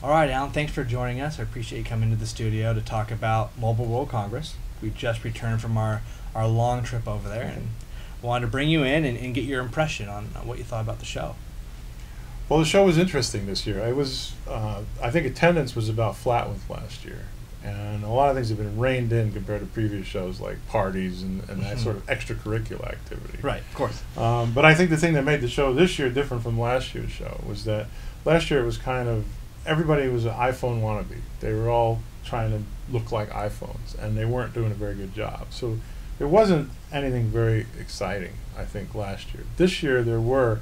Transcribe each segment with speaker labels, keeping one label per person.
Speaker 1: All right, Alan, thanks for joining us. I appreciate you coming to the studio to talk about Mobile World Congress. We just returned from our long trip over there and wanted to bring you in and get your impression on what you thought about the show.
Speaker 2: Well, the show was interesting this year. I think attendance was about flat with last year. And a lot of things have been reined in compared to previous shows like parties and that sort of extracurricular activity.
Speaker 1: Right, of course.
Speaker 2: But I think the thing that made the show this year different from last year's show was that last year it was kind of, everybody was an iPhone wannabe. They were all trying to look like iPhones, and they weren't doing a very good job. So there wasn't anything very exciting, I think, last year. This year there were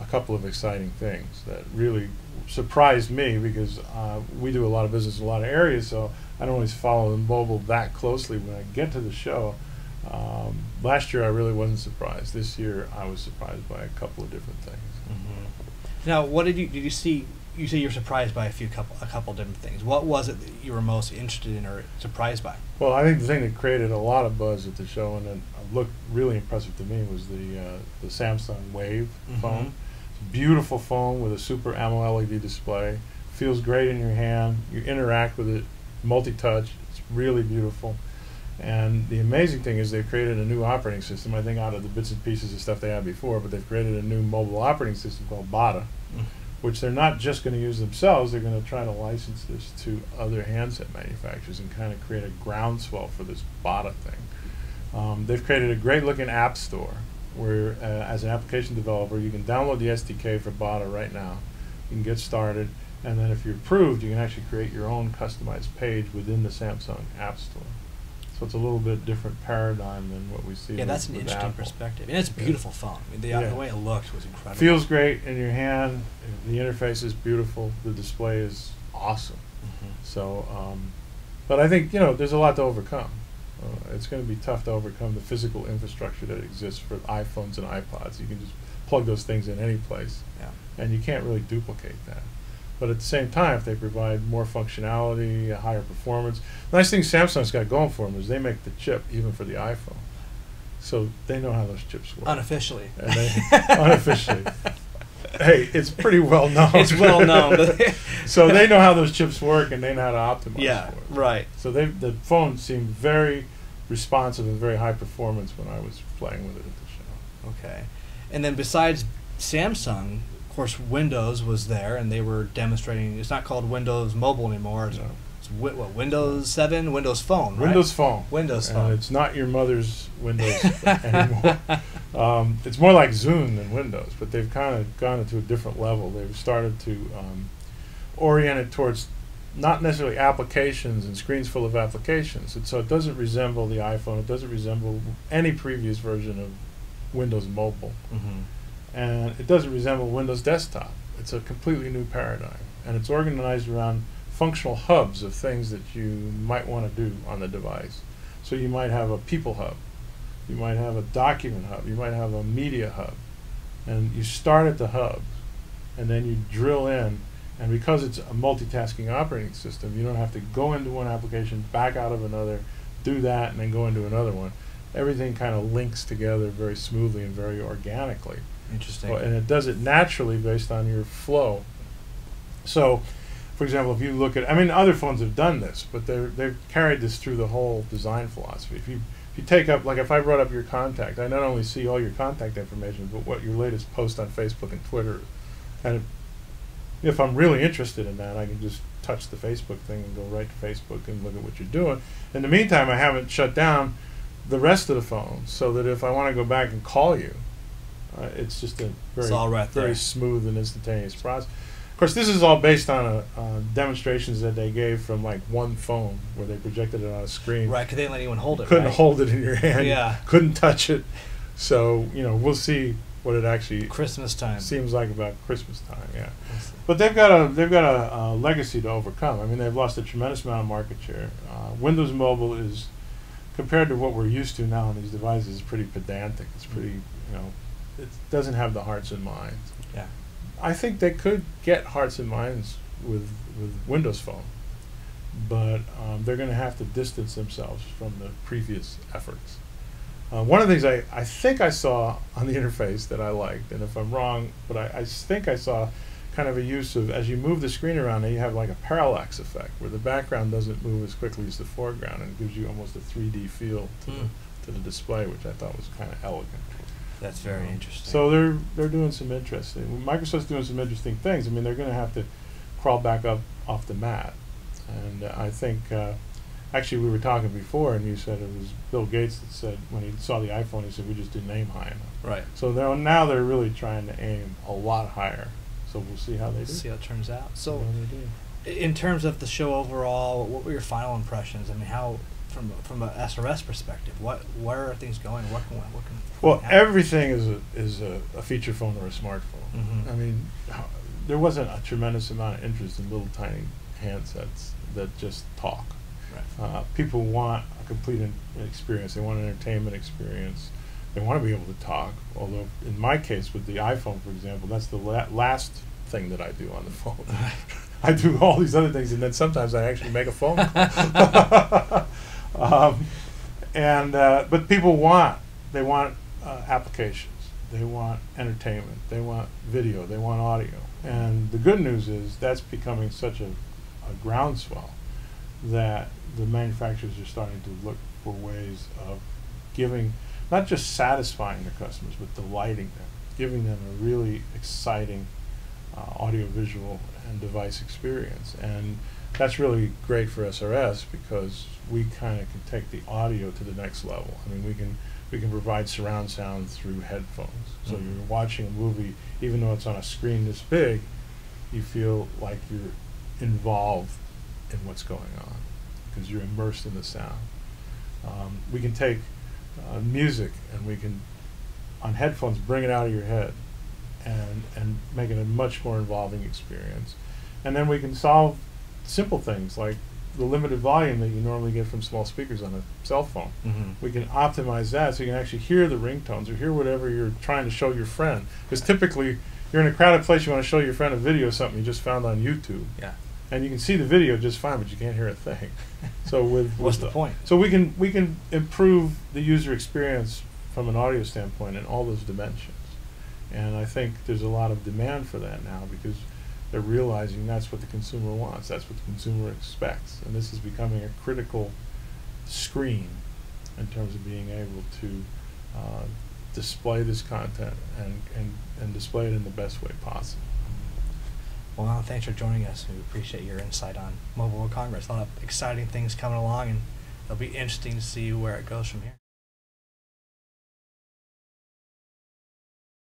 Speaker 2: a couple of exciting things that really surprised me because we do a lot of business in a lot of areas, so I don't always follow the mobile that closely when I get to the show. Last year I really wasn't surprised. This year I was surprised by a couple of different things.
Speaker 1: Now, what did you see? You say you were surprised by a couple different things. What was it that you were most interested in or surprised by?
Speaker 2: Well, I think the thing that created a lot of buzz at the show and that looked really impressive to me was the Samsung Wave phone. It's a beautiful phone with a super AMOLED display. Feels great in your hand. You interact with it, multi-touch. It's really beautiful. And the amazing thing is they've created a new operating system, I think, out of the bits and pieces of stuff they had before, but they've created a new mobile operating system called BADA, which they're not just going to use themselves, they're going to try to license this to other handset manufacturers and kind of create a groundswell for this BADA thing. They've created a great looking app store where, as an application developer, you can download the SDK for BADA right now. You can get started, and then if you're approved, you can actually create your own customized page within the Samsung App Store. So it's a little bit different paradigm than what we see.
Speaker 1: Yeah, that's an interesting perspective, and it's a beautiful phone. I mean, the way it looked was incredible.
Speaker 2: Feels great in your hand. The interface is beautiful. The display is awesome. So, but I think there's a lot to overcome. It's going to be tough to overcome the physical infrastructure that exists for iPhones and iPods. You can just plug those things in any place, and you can't really duplicate that. But at the same time, if they provide more functionality, a higher performance, the nice thing Samsung's got going for them is they make the chip even for the iPhone. So they know how those chips work.
Speaker 1: Unofficially.
Speaker 2: Unofficially. Hey, it's pretty well known.
Speaker 1: It's well known.
Speaker 2: So they know how those chips work and they know how to optimize for it.
Speaker 1: Right.
Speaker 2: So the phone seemed very responsive and very high performance when I was playing with it at the show.
Speaker 1: Okay. And then besides Samsung, of course, Windows was there, and they were demonstrating. It's not called Windows Mobile anymore. It's Windows 7, Windows Phone, right?
Speaker 2: Windows Phone.
Speaker 1: Windows Phone.
Speaker 2: It's not your mother's Windows anymore. It's more like Zune than Windows, but they've kind of gone into a different level. They've started to orient it towards not necessarily applications and screens full of applications. And so it doesn't resemble the iPhone. It doesn't resemble any previous version of Windows Mobile. And it doesn't resemble Windows Desktop. It's a completely new paradigm. And it's organized around functional hubs of things that you might want to do on the device. So you might have a people hub. You might have a document hub. You might have a media hub. And you start at the hub, and then you drill in. And because it's a multitasking operating system, you don't have to go into one application, back out of another, do that, and then go into another one. Everything kind of links together very smoothly and very organically.
Speaker 1: Interesting.
Speaker 2: And it does it naturally based on your flow. So, for example, if you look at, other phones have done this, but they've carried this through the whole design philosophy. If you take up, like if I brought up your contact, I not only see all your contact information, but what your latest post on Facebook and Twitter. And if I'm really interested in that, I can just touch the Facebook thing and go right to Facebook and look at what you're doing. In the meantime, I haven't shut down the rest of the phone, so that if I want to go back and call you, it's just a very smooth and instantaneous process. Of course, this is all based on demonstrations that they gave from like one phone where they projected it on a screen.
Speaker 1: Right, because they didn't let anyone hold it.
Speaker 2: Couldn't hold it in your hand.
Speaker 1: Yeah.
Speaker 2: Couldn't touch it. So we'll see what it actually
Speaker 1: Christmas time
Speaker 2: seems like about Christmas time. Yeah. But they've got a legacy to overcome. They've lost a tremendous amount of market share. Windows Mobile is, compared to what we're used to now on these devices, is pretty pedantic. It's pretty it doesn't have the hearts and minds.
Speaker 1: Yeah.
Speaker 2: I think they could get hearts and minds with Windows Phone, but they're going to have to distance themselves from the previous efforts. One of the things I think I saw on the interface that I liked, and if I'm wrong, but I think I saw kind of a use of, as you move the screen around, now you have like a parallax effect where the background doesn't move as quickly as the foreground, and it gives you almost a 3D feel to the display, which I thought was kind of elegant.
Speaker 1: That's very interesting.
Speaker 2: So they're doing some interesting. Microsoft's doing some interesting things. I mean, they're going to have to crawl back up off the mat, and I think actually we were talking before, and you said it was Bill Gates that said when he saw the iPhone, he said we just didn't aim high enough.
Speaker 1: Right.
Speaker 2: So now they're really trying to aim a lot higher. So we'll see how they do.
Speaker 1: See how it turns out. So,
Speaker 2: they do.
Speaker 1: In terms of the show overall, what were your final impressions? I mean, how from a SRS perspective, where are things going? What can
Speaker 2: well,
Speaker 1: happen?
Speaker 2: everything is a feture phone or a smartphone.
Speaker 1: Mm-hmm.
Speaker 2: I mean, there wasn't a tremendous amount of interest in little tiny handsets that just talk.
Speaker 1: Right.
Speaker 2: People want a complete experience. They want an entertainment experience. They want to be able to talk. Although, in my case, with the iPhone, for example, that's the last thing that I do on the phone. I do all these other things, and then sometimes I actually make a phone call. But people want applications. They want entertainment. They want video. They want audio. And the good news is that's becoming such a groundswell that the manufacturers are starting to look for ways of giving, not just satisfying their customers, but delighting them, giving them a really exciting audiovisual and device experience. And that's really great for SRS because we kind of can take the audio to the next level. I mean, we can provide surround sound through headphones. So
Speaker 1: Mm-hmm.
Speaker 2: you're watching a movie, even though it's on a screen this big, you feel like you're involved in what's going on because you're immersed in the sound. We can take music and we can, on headphones, bring it out of your head and make it a much more involving experience. And then we can solve simple things like the limited volume that you normally get from small speakers on a cell phone.
Speaker 1: Mm-hmm.
Speaker 2: We can optimize that so you can actually hear the ringtones or hear whatever you're trying to show your friend. Because typically, you're in a crowded place, you want to show your friend a video of something you just found on YouTube.
Speaker 1: Yeah.
Speaker 2: And you can see the video just fine, but you can't hear a thing. So
Speaker 1: What's the point?
Speaker 2: So we can improve the user experience from an audio standpoint in all those dimensions. And I think there's a lot of demand for that now because they're realizing that's what the consumer wants, that's what the consumer expects. And this is becoming a critical screen in terms of being able to display this content and display it in the best way possible.
Speaker 1: Well, Alan, thanks for joining us. We appreciate your insight on Mobile World Congress. A lot of exciting things coming along, and it'll be interesting to see where it goes from here.